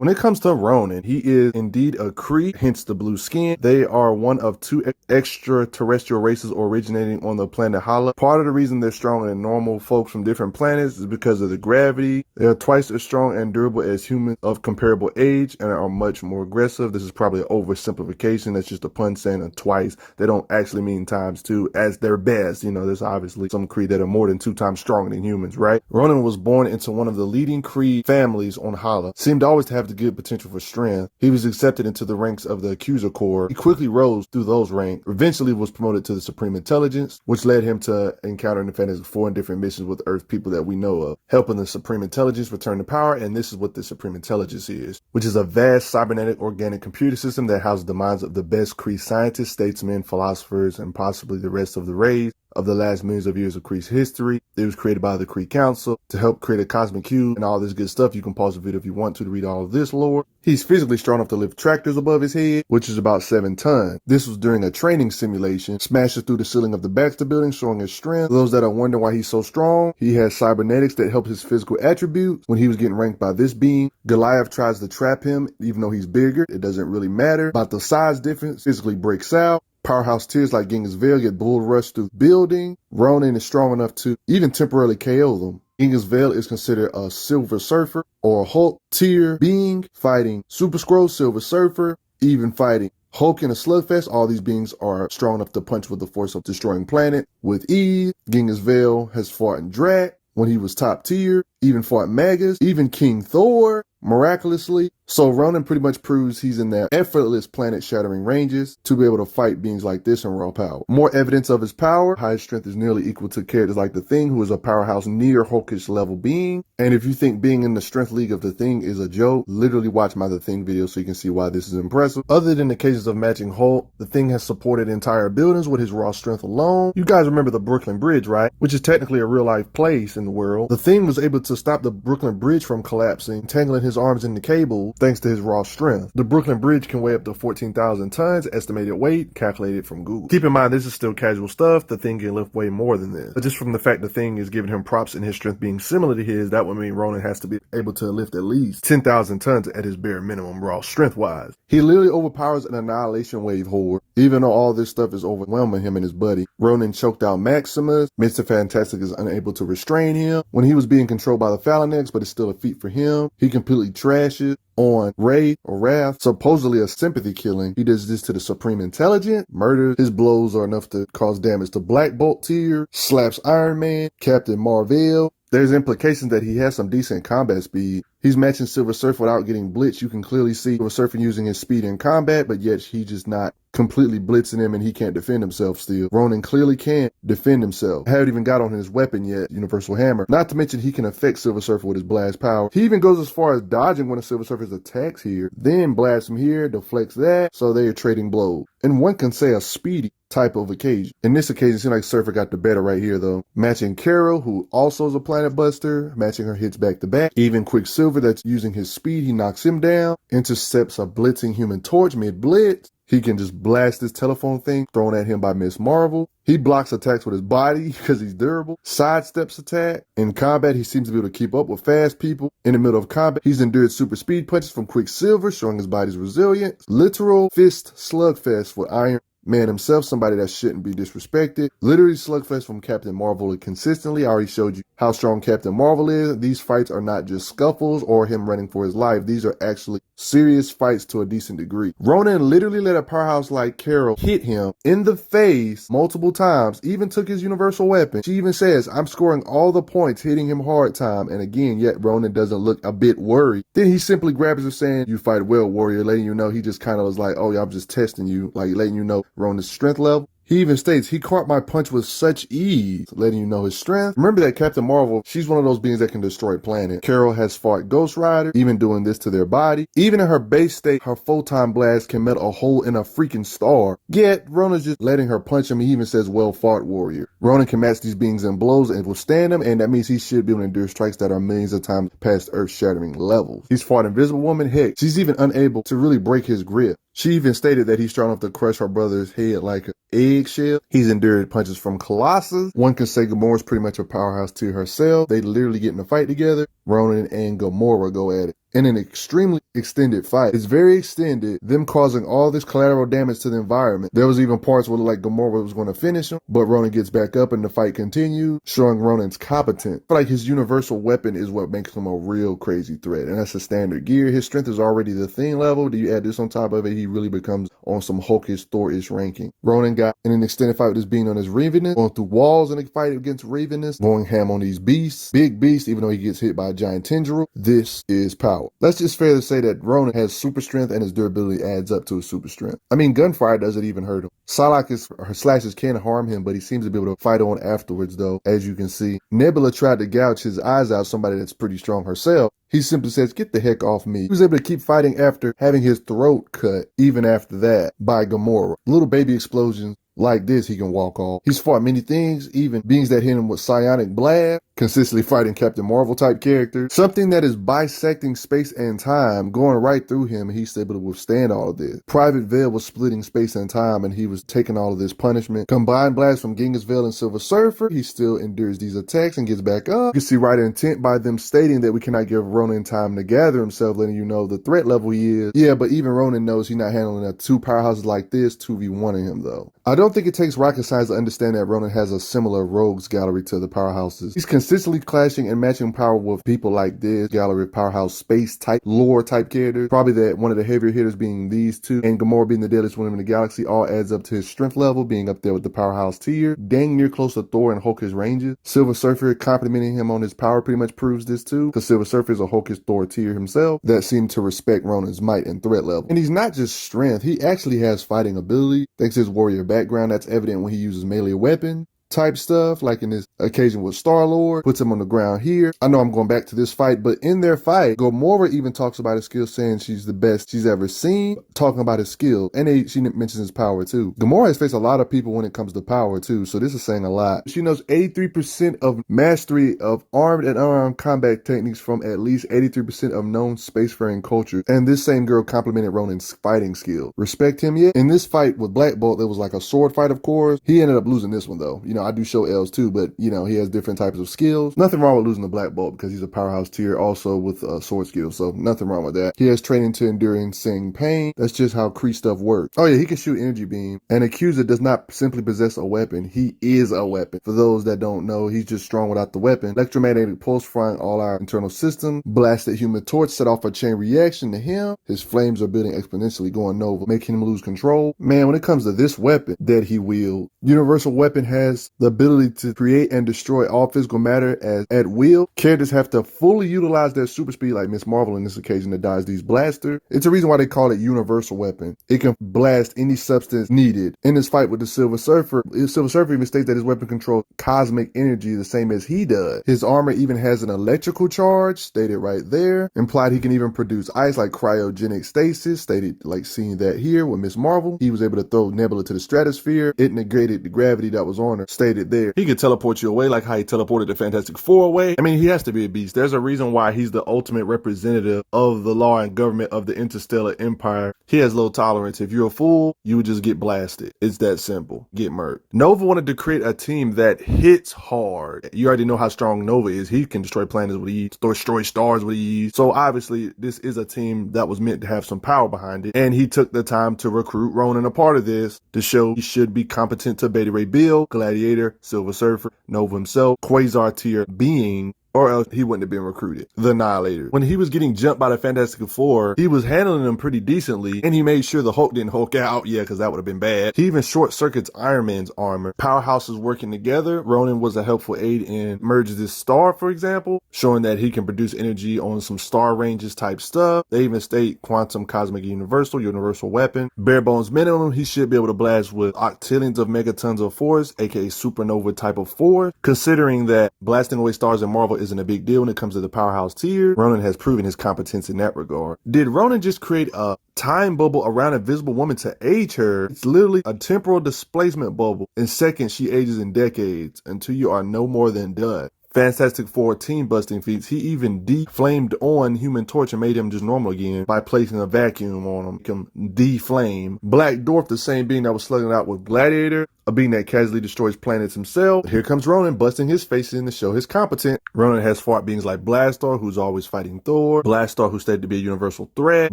When it comes to Ronan, he is indeed a Kree, hence the blue skin. They are one of two extraterrestrial races originating on the planet Hala. Part of the reason they're stronger than normal folks from different planets is because of the gravity. They are twice as strong and durable as humans of comparable age and are much more aggressive. This is probably an oversimplification. That's just a pun saying it twice. They don't actually mean times two as their best. You know, there's obviously some Kree that are more than 2 times stronger than humans, right? Ronan was born into one of the leading Kree families on Hala. Seemed always to have the good potential for strength. He was accepted into the ranks of the Accuser Corps. He quickly rose through those ranks, eventually was promoted to the Supreme Intelligence, which led him to encountering the Fantastic Four in different missions with Earth people that we know of, helping the Supreme Intelligence return to power. And this is what the Supreme Intelligence is, which is a vast cybernetic organic computer system that houses the minds of the best Kree scientists, statesmen, philosophers, and possibly the rest of the race of the last millions of years of Kree's history. It was created by the Kree Council to help create a cosmic cube and all this good stuff. You can pause the video if you want to read all of this lore. He's physically strong enough to lift tractors above his head, which is about 7 tons. This was during a training simulation, smashes through the ceiling of the Baxter building, showing his strength. For those that are wondering why he's so strong, he has cybernetics that help his physical attributes. When he was getting ranked by this being, Goliath tries to trap him, even though he's bigger. It doesn't really matter. About the size difference, physically breaks out. Powerhouse tiers like Genghis Vale get bull rushed through the building. Ronan is strong enough to even temporarily KO them. Genghis Vale is considered a Silver Surfer or a Hulk tier being, fighting Super Skrull, Silver Surfer, even fighting Hulk in a slugfest. All these beings are strong enough to punch with the force of destroying planet with ease. Genghis Vale has fought in Drak when he was top tier, even fought Magus, even King Thor, miraculously. So Ronan pretty much proves he's in their effortless planet-shattering ranges to be able to fight beings like this in raw power. More evidence of his power. His strength is nearly equal to characters like The Thing, who is a powerhouse near Hulkish level being. And if you think being in the strength league of The Thing is a joke, literally watch my The Thing video so you can see why this is impressive. Other than the cases of matching Hulk, The Thing has supported entire buildings with his raw strength alone. You guys remember the Brooklyn Bridge, right? Which is technically a real-life place in the world. The Thing was able to stop the Brooklyn Bridge from collapsing, tangling his arms in the cable thanks to his raw strength. The Brooklyn Bridge can weigh up to 14,000 tons, estimated weight, calculated from Google. Keep in mind, this is still casual stuff. The Thing can lift way more than this. But just from the fact the Thing is giving him props in his strength being similar to his, that would mean Ronan has to be able to lift at least 10,000 tons at his bare minimum raw strength-wise. He literally overpowers an Annihilation Wave horde. Even though all this stuff is overwhelming him and his buddy, Ronan choked out Maximus. Mr. Fantastic is unable to restrain him when he was being controlled by the Phalanx, but it's still a feat for him. He completely trashes on Ray or Wrath, supposedly a sympathy killing. He does this to the Supreme Intelligence, murders. His blows are enough to cause damage to Black Bolt tier, slaps Iron Man, Captain Marvel. There's implications that he has some decent combat speed. He's matching Silver Surfer without getting blitzed. You can clearly see Silver Surfer using his speed in combat, but yet he's just not completely blitzing him and he can't defend himself still. Ronan clearly can't defend himself. Haven't even got on his weapon yet, Universal Hammer. Not to mention he can affect Silver Surfer with his blast power. He even goes as far as dodging one of Silver Surfer's attacks here, then blasts him here, deflects that, so they are trading blows. And one can say a speedy type of occasion. In this occasion, it seems like Surfer got the better right here though. Matching Carol, who also is a planet buster, matching her hits back to back. Even Quicksilver that's using his speed, he knocks him down, intercepts a blitzing Human Torch mid-blitz. He can just blast this telephone thing thrown at him by Miss Marvel. He blocks attacks with his body because he's durable. Sidesteps attack. In combat, he seems to be able to keep up with fast people. In the middle of combat, he's endured super speed punches from Quicksilver, showing his body's resilience. Literal fist slugfest with Iron Man himself, somebody that shouldn't be disrespected. Literally slugfest from Captain Marvel consistently. I already showed you how strong Captain Marvel is. These fights are not just scuffles or him running for his life. These are actually serious fights to a decent degree. Ronan literally let a powerhouse like Carol hit him in the face multiple times, even took his universal weapon. She even says, I'm scoring all the points, hitting him hard time. And again, yet Ronan doesn't look a bit worried. Then he simply grabs her saying, you fight well, warrior, letting you know he just kind of was like, oh yeah, I'm just testing you, like letting you know Ronan's strength level. He even states, he caught my punch with such ease, letting you know his strength. Remember that Captain Marvel, she's one of those beings that can destroy planets. Carol has fought Ghost Rider, even doing this to their body. Even in her base state, her photon blast can melt a hole in a freaking star. Yet, Ronan's just letting her punch him. He even says, well fought, warrior. Ronan can match these beings in blows and withstand them, and that means he should be able to endure strikes that are millions of times past earth-shattering levels. He's fought Invisible Woman. Heck, she's even unable to really break his grip. She even stated that he's strong enough to crush her brother's head like an eggshell. He's endured punches from Colossus. One can say Gamora's pretty much a powerhouse to herself. They literally get in a fight together. Ronan and Gamora go at it. in an extremely extended fight. It's very extended, them causing all this collateral damage to the environment. There was even parts where like Gamora was going to finish him, but Ronan gets back up and the fight continues, showing Ronan's competence. I feel like his universal weapon is what makes him a real crazy threat, and that's a standard gear. His strength is already the thing level. Do you add this on top of it, he really becomes on some Hulkish, Thor-ish ranking. Ronan got in an extended fight with this being on his Ravenous, going through walls in a fight against Ravenous, going ham on these beasts. Big beast, even though he gets hit by a giant tendril. This is power. That's just fair to say that Ronan has super strength and his durability adds up to his super strength. I mean, gunfire doesn't even hurt him. Her slashes can harm him, but he seems to be able to fight on afterwards though, as you can see. Nebula tried to gouge his eyes out, somebody that's pretty strong herself. He simply says, get the heck off me. He was able to keep fighting after having his throat cut, even after that, by Gamora. Little baby explosions like this he can walk off. He's fought many things, even beings that hit him with psionic blast, consistently fighting Captain Marvel type characters. Something that is bisecting space and time, going right through him, and he's able to withstand all of this. Private Veil was splitting space and time, and he was taking all of this punishment. Combined blast from Genghis Veil and Silver Surfer, he still endures these attacks and gets back up. You can see right intent by them stating that we cannot give Ronan time to gather himself, letting you know the threat level he is. Yeah, but even Ronan knows he's not handling a two powerhouses like this 2v1ing him though. I don't think it takes rocket science to understand that Ronan has a similar rogues gallery to the powerhouses. He's consistently clashing and matching power with people like this gallery of powerhouse space type, lore type characters. Probably that one of the heavier hitters being these two, and Gamora being the deadliest woman in the galaxy, all adds up to his strength level being up there with the powerhouse tier, dang near close to Thor and Hulk's ranges. Silver Surfer complimenting him on his power pretty much proves this too, because Silver Surfer is a Hulk's Thor tier himself that seemed to respect Ronan's might and threat level. And he's not just strength, he actually has fighting ability. Thanks to his warrior background, that's evident when he uses melee weapon type stuff, like in this occasion with Star-Lord, puts him on the ground here. I know I'm going back to this fight, but in their fight, Gamora even talks about his skill, saying she's the best she's ever seen, talking about his skill, and she mentions his power too. Gamora has faced a lot of people when it comes to power too, so this is saying a lot. She knows 83% of mastery of armed and unarmed combat techniques from at least 83% of known spacefaring cultures, and this same girl complimented Ronan's fighting skill. Respect him yet? In this fight with Black Bolt, there was like a sword fight, of course. He ended up losing this one though. You know, I do show L's too, but you know, he has different types of skills. Nothing wrong with losing the Black Bolt because he's a powerhouse tier also with sword skills, so nothing wrong with that. He has training to endure insane pain. That's just how Kree stuff works. Oh yeah, he can shoot energy beam. And Accuser does not simply possess a weapon, he is a weapon. For those that don't know, he's just strong without the weapon. Electromagnetic pulse frying all our internal system. Blasted human torch set off a chain reaction to him. His flames are building exponentially, going nova, making him lose control. Man, when it comes to this weapon that he wields, Universal Weapon has the ability to create and destroy all physical matter at will. Characters have to fully utilize their super speed, like Miss Marvel in this occasion that dodge these blasters. It's a reason why they call it Universal Weapon. It can blast any substance needed. In this fight with the Silver Surfer even states that his weapon controls cosmic energy the same as he does. His armor even has an electrical charge, stated right there. Implied he can even produce ice like cryogenic stasis, stated like seeing that here with Miss Marvel. He was able to throw Nebula to the stratosphere. It negated the gravity that was on her, stated there. He could teleport you away like how he teleported the Fantastic Four away. I mean, he has to be a beast. There's a reason why he's the ultimate representative of the law and government of the interstellar empire. He has low tolerance. If you're a fool, you would just get blasted. It's that simple. Get murked. Nova wanted to create a team that hits hard. You already know how strong Nova is. He can destroy planets with ease, destroy stars with ease. So obviously, this is a team that was meant to have some power behind it. And he took the time to recruit Ronan a part of this to show he should be competent to Beta Ray Bill, Gladiator, Silver Surfer, Nova himself, Quasar tier being, or else he wouldn't have been recruited. The Annihilators. When he was getting jumped by the Fantastic Four, he was handling them pretty decently, and he made sure the Hulk didn't Hulk out. Yeah, because that would have been bad. He even short circuits Iron Man's armor. Powerhouses working together. Ronan was a helpful aid in merge this star, for example, showing that he can produce energy on some star ranges type stuff. They even state quantum, cosmic, universal weapon. Bare bones minimum, he should be able to blast with octillions of megatons of force, aka supernova type of force. Considering that blasting away stars in Marvel isn't a big deal when it comes to the powerhouse tier, Ronan has proven his competence in that regard. Did Ronan just create a time bubble around Invisible Woman to age her? It's literally a temporal displacement bubble. In seconds, she ages in decades until you are no more than done. Fantastic Four team busting feats. He even deflamed on Human Torch and made him just normal again by placing a vacuum on him. Make him deflame. Black Dwarf, the same being that was slugging out with Gladiator, a being that casually destroys planets himself. Here comes Ronan busting his face in to show his competent. Ronan has fought beings like Blastar, who's always fighting Thor. Blastar, who's stated to be a universal threat.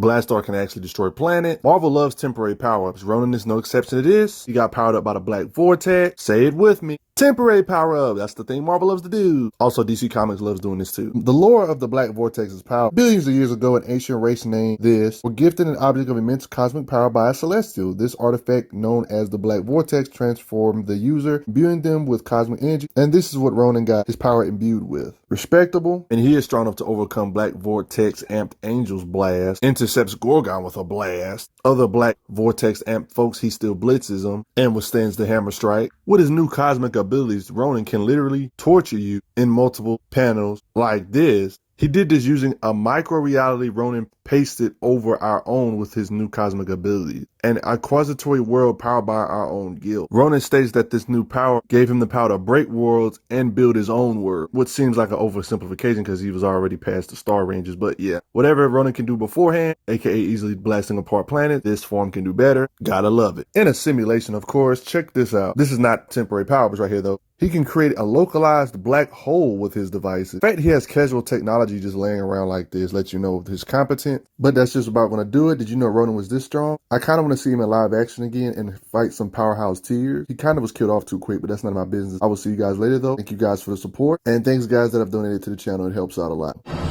Blastar can actually destroy planets. Marvel loves temporary power-ups. Ronan is no exception to this. He got powered up by the Black Vortex. Say it with me. Temporary power-up. That's the thing Marvel loves to do. Also, DC Comics loves doing this too. The lore of the Black Vortex's power. Billions of years ago, an ancient race named this were gifted an object of immense cosmic power by a celestial. This artifact, known as the Black Vortex, transformed the user, imbuing them with cosmic energy. And this is what Ronan got his power imbued with. Respectable. And he is strong enough to overcome Black Vortex amped Angel's blast. Intercepts Gorgon with a blast. Other Black Vortex amped folks, he still blitzes them and withstands the hammer strike. With his new cosmic abilities, Ronan can literally torture you in multiple panels like this. He did this using a micro-reality Ronan pasted over our own with his new cosmic abilities, and a quasitory world powered by our own guild. Ronan states that this new power gave him the power to break worlds and build his own world, which seems like an oversimplification because he was already past the Star Rangers, but yeah. Whatever Ronan can do beforehand, aka easily blasting apart planets, this form can do better. Gotta love it. In a simulation, of course, check this out. This is not temporary powers right here though. He can create a localized black hole with his devices. The fact he has casual technology just laying around like this lets you know he's competent, but that's just about gonna do it. Did you know Ronan was this strong? I kind of want to see him in live action again and fight some powerhouse tiers. He kind of was killed off too quick, but that's none of my business. I will see you guys later though. Thank you guys for the support, and thanks guys that have donated to the channel. It helps out a lot.